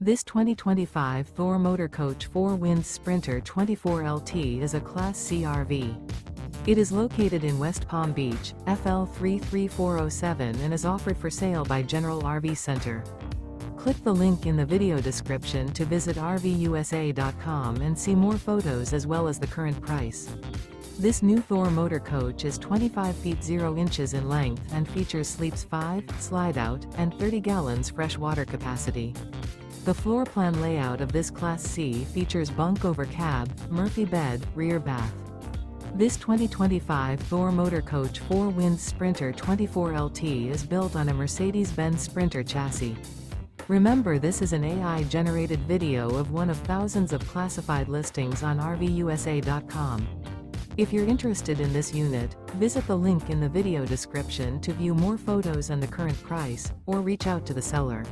This 2025 Thor Motor Coach 4-Winds Sprinter 24LT is a Class C RV. It is located in West Palm Beach, FL 33407 and is offered for sale by General RV Center. Click the link in the video description to visit RVUSA.com and see more photos as well as the current price. This new Thor Motor Coach is 25 feet 0 inches in length and features sleeps 5, slide-out, and 30 gallons fresh water capacity. The floor plan layout of this Class C features bunk over cab, Murphy bed, rear bath. This 2025 Thor Motor Coach 4-Winds Sprinter 24LT is built on a Mercedes Benz Sprinter chassis. Remember, this is an AI-generated video of one of thousands of classified listings on RVUSA.com. If you're interested in this unit, visit the link in the video description to view more photos and the current price, or reach out to the seller.